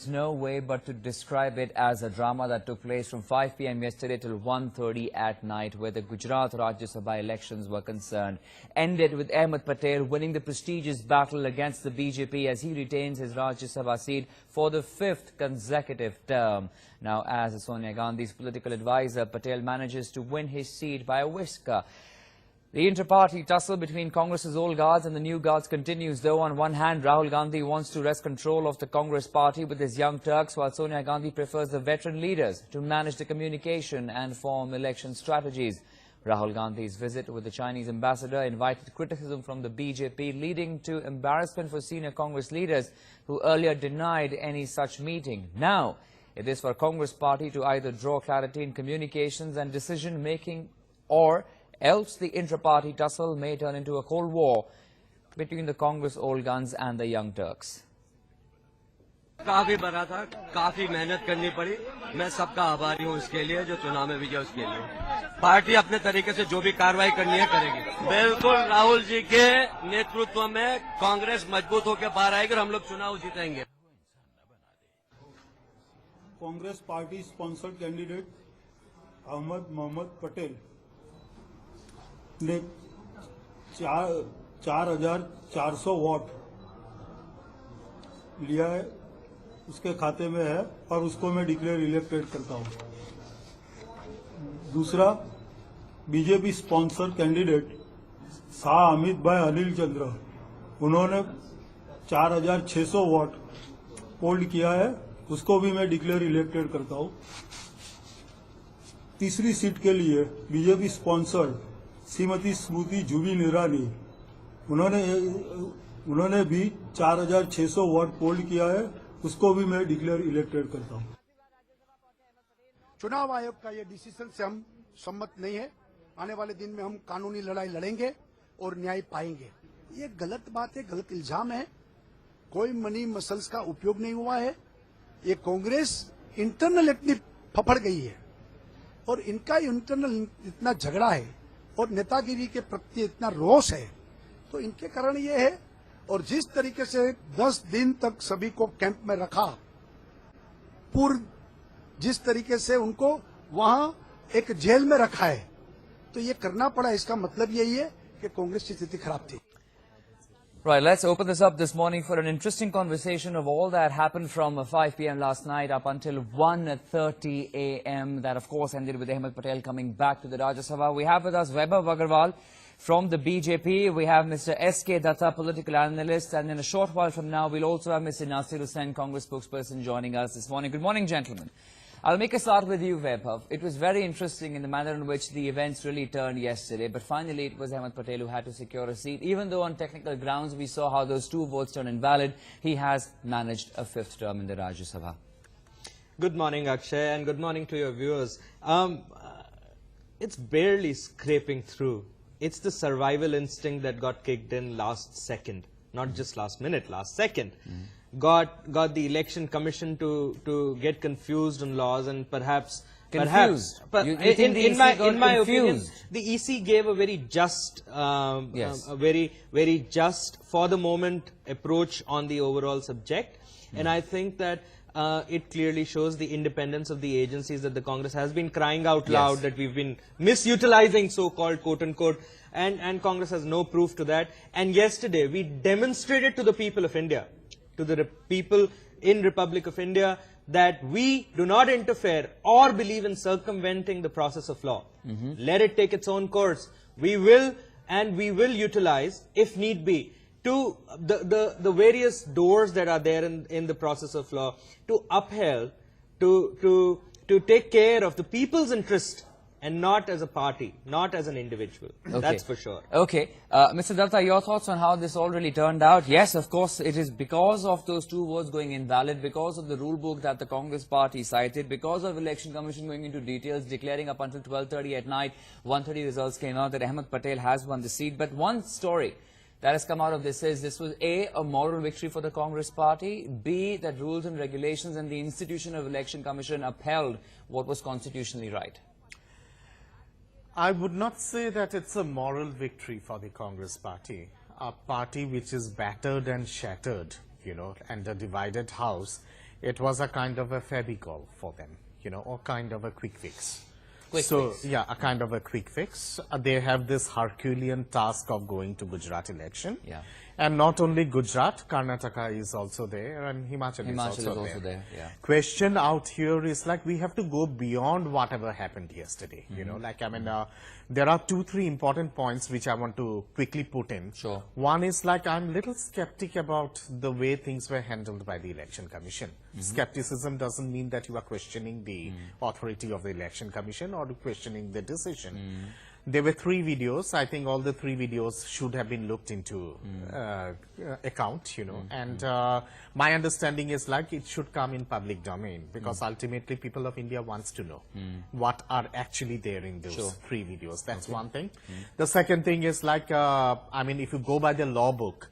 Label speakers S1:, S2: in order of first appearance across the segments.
S1: There's no way but to describe it as a drama that took place from 5 p.m. yesterday till 1:30 at night, where the Gujarat Rajya Sabha elections were concerned. Ended with Ahmed Patel winning the prestigious battle against the BJP as he retains his Rajya Sabha seat for the 5th consecutive term. Now, as Sonia Gandhi's political advisor, Patel manages to win his seat by a whisker. The inter-party tussle between Congress's old guards and the new guards continues, though. On one hand, Rahul Gandhi wants to wrest control of the Congress party with his young Turks, while Sonia Gandhi prefers the veteran leaders to manage the communication and form election strategies. Rahul Gandhi's visit with the Chinese ambassador invited criticism from the BJP, leading to embarrassment for senior Congress leaders who earlier denied any such meeting. Now, it is for Congress party to either draw clarity in communications and decision-making, or else the intra-party tussle may turn into a cold war between the Congress old guns and the young Turks.
S2: काफी बड़ा था, काफी मेहनत करनी पड़ी। मैं सबका आभारी हूँ इसके लिए, जो चुनाव में विजय उसके लिए। पार्टी अपने तरीके से जो भी कार्रवाई करनी है करेगी। बिल्कुल राहुल जी के नेतृत्व में कांग्रेस मजबूत होकर बाहर आएगी और हम लोग चुनाव जीतेंगे।
S3: Congress party sponsored candidate Ahmed Mohammed Patel ने 4,400 वोट लिया है, उसके खाते में है और उसको मैं डिक्लेयर इलेक्टेड करता हूं। दूसरा, BJP sponsor candidate Shah Amit भाई अनिल चंद्र, उन्होंने 4,600 वोट पोल्ड किया है, उसको भी मैं डिक्लेयर इलेक्टेड करता हूं। तीसरी सीट के लिए बीजेपी स्पॉन्सर्ड श्रीमती स्मृति जुबिन ईरानी, उन्होंने भी 4,600 वोट पोल किया है, उसको भी मैं डिक्लेयर इलेक्टेड करता हूं।
S4: चुनाव आयोग का ये डिसीजन से हम सम्मत नहीं है। आने वाले दिन में हम कानूनी लड़ाई लड़ेंगे और न्याय पाएंगे। ये गलत बात है, गलत इल्जाम है। कोई मनी मसल्स का उपयोग नहीं हुआ है। ये कांग्रेस इंटरनल इतनी फफड़ गई है और इनका इंटरनल इतना झगड़ा है और नेतागिरी के प्रति इतना रोष है, तो इनके कारण ये है। और जिस तरीके से 10 दिन तक सभी को कैंप में रखा, जिस तरीके से उनको वहां एक जेल में रखा है, तो ये करना पड़ा। इसका मतलब यही है कि कांग्रेस की स्थिति खराब थी।
S1: Right, let's open this up this morning for an interesting conversation of all that happened from 5 p.m. last night up until 1:30 a.m. That, of course, ended with Ahmed Patel coming back to the Rajya Sabha. We have with us Vaibhav Agarwal from the BJP. We have Mr. S.K. Datta, political analyst. And in a short while from now, we'll also have Mr. Nasir Hussain, Congress spokesperson, joining us this morning. Good morning, gentlemen. I'll make a start with you, Vaibhav. It was very interesting in the manner in which the events really turned yesterday, but finally it was Ahmed Patel who had to secure a seat. Even though on technical grounds we saw how those 2 votes turned invalid, he has managed a 5th term in the Rajya Sabha.
S5: Good morning, Akshay, and good morning to your viewers. It's barely scraping through. It's the survival instinct that got kicked in last second, not just last minute, last second. Got the election commission to get confused on laws and perhaps
S1: Confused?
S5: But in my opinion, the EC gave a very just,
S1: Yes.
S5: a very just for the moment approach on the overall subject, and I think that it clearly shows the independence of the agencies that the Congress has been crying out loud that we've been misutilizing, so-called quote-unquote, and Congress has no proof to that. And yesterday we demonstrated to the people of India, to the people in Republic of India, that we do not interfere or believe in circumventing the process of law. Let it take its own course. We will utilize, if need be, to the various doors that are there in the process of law to uphold, to take care of the people's interest, and not as a party, not as an individual.
S1: Okay.
S5: That's for sure.
S1: Okay. Mr. Datta, your thoughts on how this all really turned out? Yes, of course, it is because of those 2 votes going invalid, because of the rule book that the Congress party cited, because of Election Commission going into details, declaring up until 12:30 at night, 1:30 results came out that Ahmed Patel has won the seat. But one story that has come out of this is this was A, a moral victory for the Congress party, B, that rules and regulations and the institution of Election Commission upheld what was constitutionally right.
S6: I would not say that it's a moral victory for the Congress party, a party which is battered and shattered, and a divided house, it was a kind of a Fabicol for them, you know, or kind of a quick fix.
S1: Quick
S6: fix. Yeah, a kind of a quick fix. They have this Herculean task of going to Gujarat election.
S1: Yeah.
S6: And not only Gujarat, Karnataka is also there, and Himachal is also there.
S1: Yeah.
S6: Question out here is like we have to go beyond whatever happened yesterday. You know, like I mean, there are 2-3 important points which I want to quickly put in.
S1: Sure.
S6: One is like I'm little skeptic about the way things were handled by the Election Commission. Skepticism doesn't mean that you are questioning the authority of the Election Commission or questioning the decision. There were 3 videos. I think all the 3 videos should have been looked into account, you know. And my understanding is like it should come in public domain because ultimately people of India wants to know what are actually there in those 3 videos. That's one thing. The second thing is like, I mean, if you go by the law book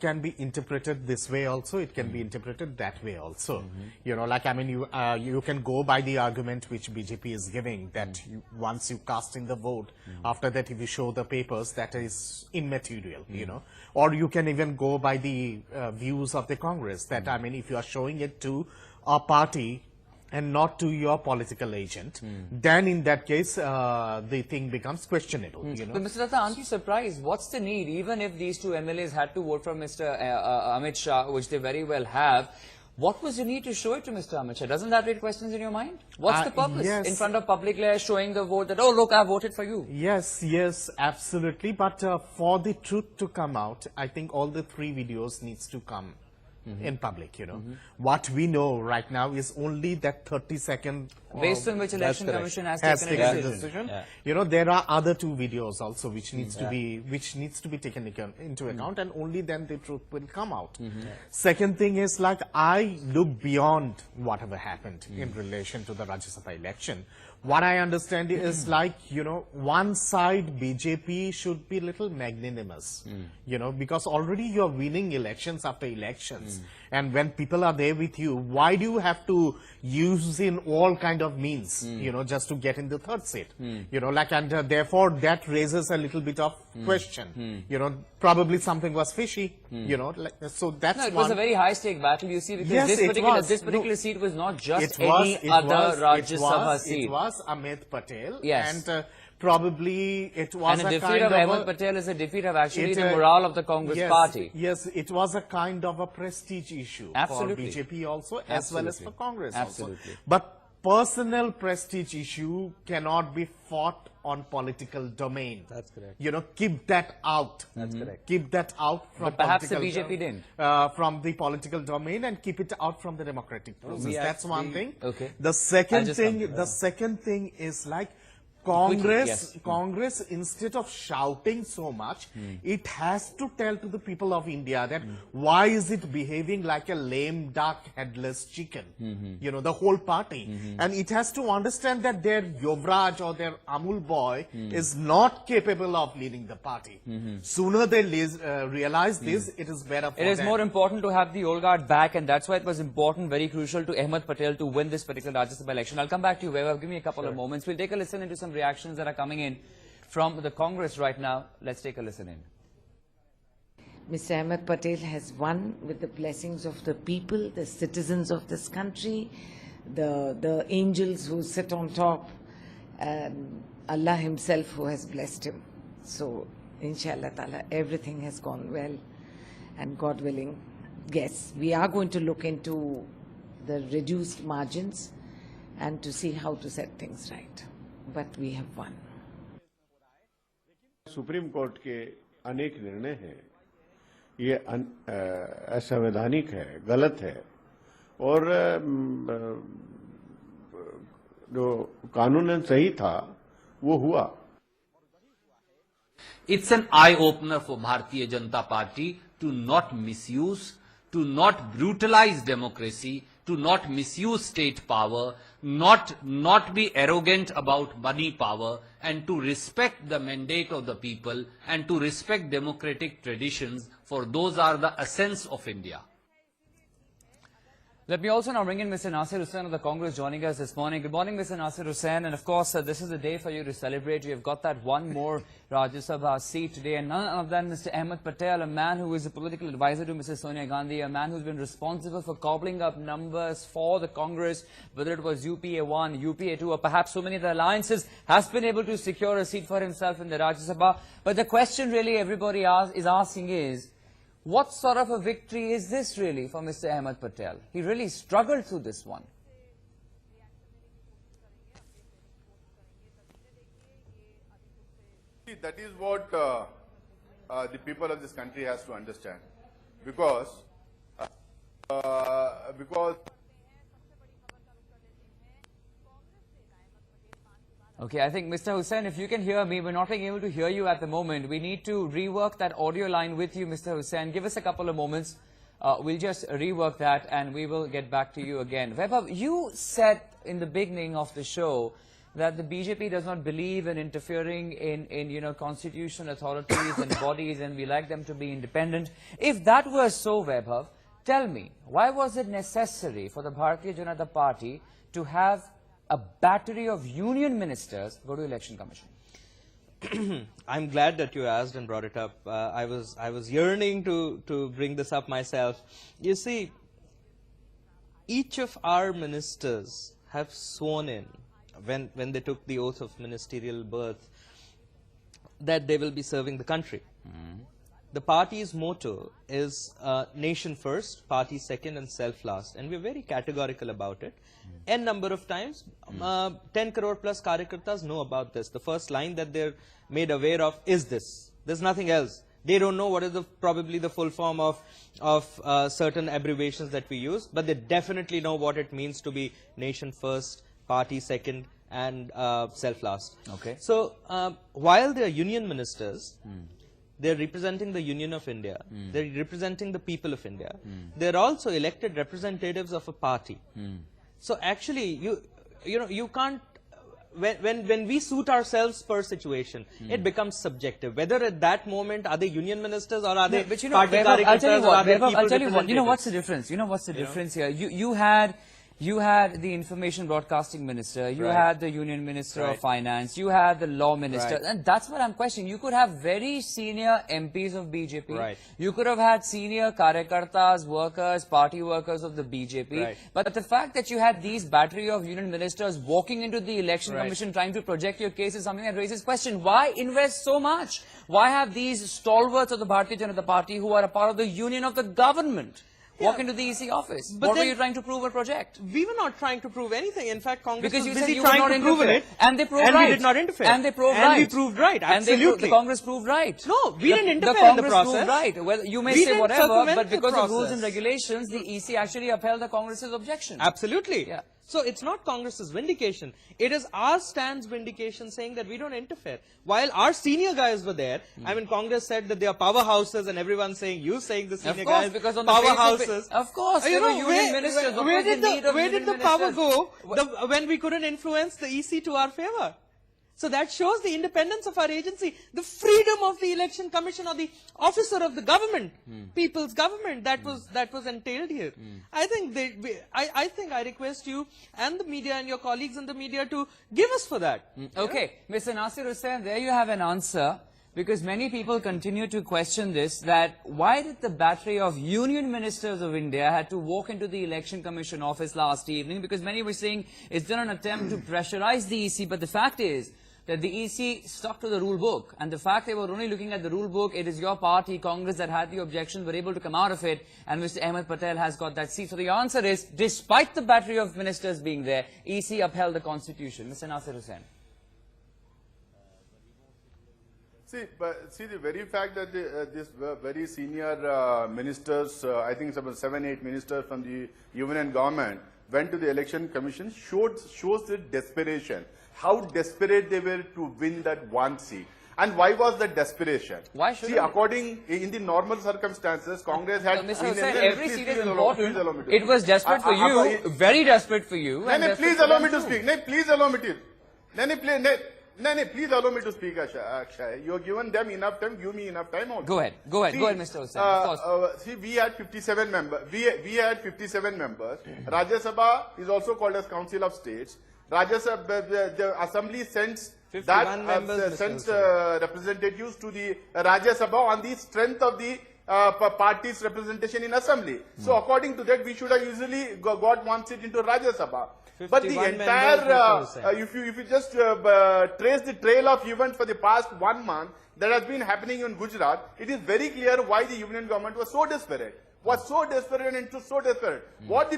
S6: can be interpreted this way also. It can be interpreted that way also. You know, like I mean, you can go by the argument which BJP is giving that once you cast in the vote, after that if you show the papers, that is immaterial, you know. Or you can even go by the views of the Congress that, I mean, if you are showing it to a party and not to your political agent, then in that case, the thing becomes questionable, you know.
S1: But Mr. Datta, aren't you surprised? What's the need? Even if these 2 MLAs had to vote for Mr. Amit Shah, which they very well have, what was the need to show it to Mr. Amit Shah? Doesn't that raise questions in your mind? What's the purpose?
S6: Yes.
S1: In front of public layers showing the vote that, oh, look, I voted for you.
S6: Yes, yes, absolutely. But for the truth to come out, I think all the 3 videos needs to come in public, you know. What we know right now is only that 30-second...
S1: Based on which Election Commission has taken a decision.
S6: Yeah. You know, there are other 2 videos also which needs to be taken into account, and only then the truth will come out. Second thing is like I look beyond whatever happened in relation to the Rajya Sabha election. What I understand is like, you know, one side BJP should be little magnanimous, you know, because already you're winning elections after elections. And when people are there with you, why do you have to use in all kind of means, you know, just to get in the 3rd seat? You know, like, and therefore that raises a little bit of question. You know, probably something was fishy, you know, like, so that's
S1: No, it
S6: one.
S1: was a very high-stake battle, you see, because
S6: Yes,
S1: this
S6: it
S1: particular,
S6: was.
S1: this particular
S6: No,
S1: seat was not just
S6: it was,
S1: any other Rajya Sabha seat.
S6: It was Amit Patel.
S1: Yes.
S6: And probably it was
S1: And a
S6: a
S1: defeat
S6: kind
S1: of
S6: of
S1: Ahmed
S6: a,
S1: Patel is a defeat of actually
S6: it,
S1: the morale of the Congress
S6: yes,
S1: party.
S6: Yes, it was a kind of a prestige issue
S1: Absolutely.
S6: for BJP also, as well as for Congress
S1: Absolutely.
S6: also. But personal prestige issue cannot be fought on political domain.
S5: That's correct.
S6: You know, keep that out.
S5: That's correct.
S6: Keep that out from
S1: But perhaps the
S6: political
S1: BJP didn't.
S6: from the political domain, and keep it out from the democratic process. That's one thing.
S1: Okay.
S6: The
S1: I'll
S6: second
S1: just
S6: thing,
S1: come to
S6: the second thing is like Congress,
S1: yes.
S6: Congress, instead of shouting so much, it has to tell to the people of India that why is it behaving like a lame duck, headless chicken? You know, the whole party. And it has to understand that their Yuvraj or their Amul boy is not capable of leading the party. Sooner they realize this, it is better for
S1: It is
S6: them.
S1: more important to have the old guard back, and that's why it was important, very crucial to Ahmed Patel to win this particular Rajya Sabha election. I'll come back to you, Vaibhav. Give me a couple of moments. We'll take a listen into some reactions that are coming in from the Congress right now. Let's take a listen in.
S7: Mr. Ahmed Patel has won with the blessings of the people, the citizens of this country, the angels who sit on top, Allah himself who has blessed him. So, inshallah ta'ala, everything has gone well, and God willing, yes, we are going to look into the reduced margins and to see how to set things right. But we have won.
S8: Supreme court के अनेक निर्णय हैं, ये असंवैधानिक है, गलत है, और जो कानूनन सही था वो हुआ.
S9: It's an eye-opener for Bharatiya Janata Party to not misuse, to not brutalize democracy, to not misuse state power, not be arrogant about money power, and to respect the mandate of the people and to respect democratic traditions, for those are the essence of India.
S1: Let me also now bring in Mr. Nasir Hussain of the Congress joining us this morning. Good morning, Mr. Nasir Hussain. And of course, this is a day for you to celebrate. You have got that one more Rajya Sabha seat today. And none other than Mr. Ahmed Patel, a man who is a political advisor to Mrs. Sonia Gandhi, a man who's been responsible for cobbling up numbers for the Congress, whether it was UPA 1, UPA 2, or perhaps so many other alliances, has been able to secure a seat for himself in the Rajya Sabha. But the question really everybody is asking is, what sort of a victory is this really for Mr. Ahmed Patel? He really struggled through this one.
S10: See, that is what the people of this country has to understand, because
S1: Okay, I think Mr. Hussain, if you can hear me, we're not being able to hear you at the moment. We need to rework that audio line with you, Mr. Hussain. Give us a couple of moments. We'll just rework that and we will get back to you again. Vaibhav, you said in the beginning of the show that the BJP does not believe in interfering in constitutional authorities and bodies, and we like them to be independent. If that was so, Vaibhav, tell me, why was it necessary for the Bharatiya Janata Party to have a battery of union ministers go to Election Commission?
S5: I'm glad that you asked and brought it up. I was yearning to bring this up myself. You see, each of our ministers have sworn in when they took the oath of ministerial birth that they will be serving the country. The party's motto is nation first, party second, and self last, and we're very categorical about it. N number of times, 10 crore plus Karyakartas know about this. The first line that they're made aware of is this. There's nothing else. They don't know what is probably the full form of certain abbreviations that we use, but they definitely know what it means to be nation first, party second, and self last.
S1: Okay.
S5: So while they are union ministers, they're representing the Union of India. They're representing the people of India. They're also elected representatives of a party. So actually, you can't. When we suit ourselves per situation, it becomes subjective. Whether at that moment are they union ministers or are they party
S1: Vaibhav, I'll tell you
S5: caricatures or are
S1: what,
S5: they
S1: Vaibhav,
S5: people
S1: I'll tell you what. You know what's the
S5: representatives?
S1: difference? You know what's the difference here? You had the information broadcasting minister, you
S5: Right.
S1: had the union minister of
S5: Right.
S1: finance, you had the law minister,
S5: Right.
S1: and that's what I'm questioning. You could have very senior MPs of BJP,
S5: Right.
S1: you could have had senior karyakartas, workers, party workers of the BJP,
S5: Right.
S1: but the fact that you had these battery of union ministers walking into the election
S5: Right.
S1: commission trying to project your case is something that raises question. Why invest so much? Why have these stalwarts of the Bharatiya Janata Party who are a part of the union of the government walk into the EC office?
S5: But
S1: What were
S5: then-
S1: you trying to prove or project?
S5: We were not trying to prove anything. In fact, Congress
S1: Because
S5: was
S1: you said
S5: busy
S1: you were
S5: trying
S1: not
S5: to prove
S1: interfere.
S5: it.
S1: And they proved
S5: and
S1: right.
S5: we did not interfere.
S1: And they proved
S5: and
S1: right.
S5: we proved right.
S1: And they
S5: Absolutely.
S1: the Congress proved right.
S5: No, we didn't interfere
S1: the
S5: in the
S1: Congress
S5: process.
S1: proved right. Well, you may
S5: We
S1: say
S5: didn't
S1: whatever,
S5: circumvent
S1: but
S5: the
S1: because of rules and
S5: process.
S1: regulations, the EC actually upheld the Congress's objection.
S5: Absolutely.
S1: Yeah.
S5: So it's not Congress's vindication. It is our stance vindication saying that we don't interfere. While our senior guys were there, I mean, Congress said that they are powerhouses and everyone's saying, you saying the
S1: Of
S5: senior
S1: course,
S5: guys,
S1: because on the face of it-
S5: powerhouses.
S1: of course,
S5: You
S1: they were
S5: know,
S1: union ministers. Of
S5: where
S1: course,
S5: did
S1: the need of
S5: where
S1: union
S5: did the power
S1: ministers.
S5: go when we couldn't influence the EC to our favor? So that shows the independence of our agency, the freedom of the election commission or the officer of the government, people's government that was entailed here. I think I request you and the media and your colleagues in the media to give us for that.
S1: Okay, Mr. Nasir Hussain, there you have an answer, because many people continue to question this, that why did the battery of union ministers of India had to walk into the Election Commission office last evening, because many were saying it's done an attempt to pressurize the EC, but the fact is that the EC stuck to the rule book, and the fact they were only looking at the rule book, it is your party, Congress, that had the objection, were able to come out of it, and Mr. Ahmed Patel has got that seat. So the answer is, despite the battery of ministers being there, EC upheld the Constitution. Mr. Nasir Hussain.
S10: See, the very fact that this very senior ministers, I think it's about 7-8 ministers from the union government, went to the election commission shows the desperation. How desperate they were to win that one seat. And why was that desperation?
S1: Why should
S10: See, according in the normal circumstances, Congress had...
S1: Mr. Hussain, every seat is
S10: please
S1: important.
S10: allow me to
S1: It was desperate for you, very desperate for you. and
S10: No,
S1: desperate
S10: please
S1: for
S10: allow
S1: them
S10: me to
S1: too.
S10: speak. No, please allow me to. No, please allow me to speak, Akshay. You have given them enough time. Give me enough time also.
S1: Go ahead, Mr. Hussain. Of course.
S10: See, we had 57 members. We had 57 members. Rajya Sabha is also called as Council of States. Rajya Sabha, the Assembly sends
S5: 51 members,
S10: representatives to the Rajya Sabha on the strength of the party's representation in Assembly. So according to that, we should have easily got one seat into Rajya Sabha. But the
S5: 51
S10: entire, if you just trace the trail of events for the past 1 month that has been happening in Gujarat, it is very clear why the union government was so desperate. What the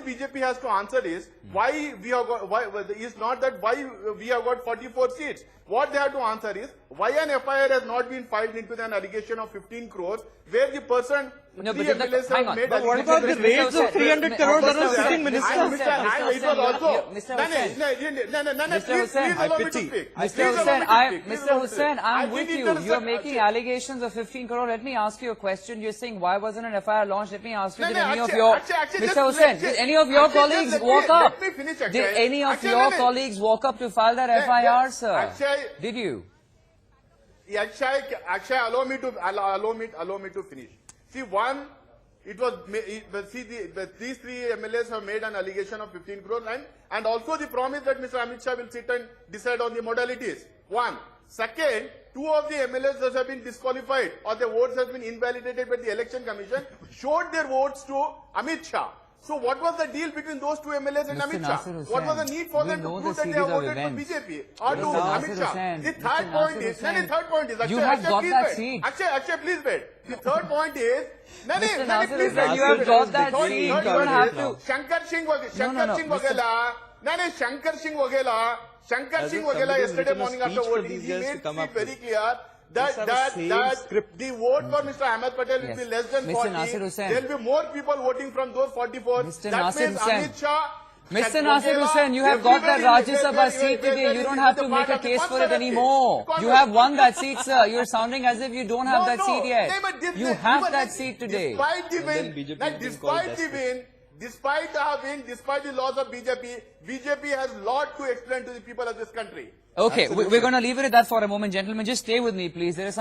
S10: BJP has to answer is why we have got, why we have got 44 seats. What they have to answer is why an FIR has not been filed into an allegation of 15 crores where the person
S1: No,
S10: three
S1: but
S10: MLAs
S1: hang
S10: have
S1: on.
S10: made
S1: But
S5: what about the raids of 300 crores that are sitting ministers?
S1: Mr. Hussain, I'm with you. You're making allegations of 15 crore. Let me ask you a question. You're saying why wasn't an FIR launched? Let me ask you, did any of your, Mr. Hussain, did any of your colleagues walk up? Did any of your colleagues walk up to file that FIR, sir? Did you?
S10: Akshay, allow me to finish. See, one, it was, these three MLAs have made an allegation of 15 crore and also the promise that Mr. Amit Shah will sit and decide on the modalities. One. Second, two of the MLAs that have been disqualified or their votes have been invalidated by the Election Commission showed their votes to Amit Shah. So what was the deal between those two MLAs and Amit Shah? What was the need for them to prove that they have voted for BJP or to Amit Shah? The third point is,
S1: you have got that seat.
S10: Akshay, please wait. The third point is,
S1: Mr. Nasir Hussain, you have got that seat. You don't have to.
S10: Shankar Singh Waghela yesterday morning after voting, he made it very clear that the vote for Mr. Ahmed Patel will be less than
S1: Mr.
S10: 40.
S1: Nasir Hussain.
S10: There will be more people voting from those 44.
S1: Mr.
S10: That
S1: Nasir
S10: means
S1: Hussain.
S10: Amit Shah,
S1: Mr. Nasir Hussain, you have got that Rajya Sabha seat today. You don't have to make a case for it anymore. You have won that seat, sir. You're sounding as if you don't have that seat yet. You have that seat today.
S10: Despite the loss of BJP has a lot to explain to the people of this country.
S1: Okay, we're going to leave it at that for a moment, gentlemen. Just stay with me, please. There is some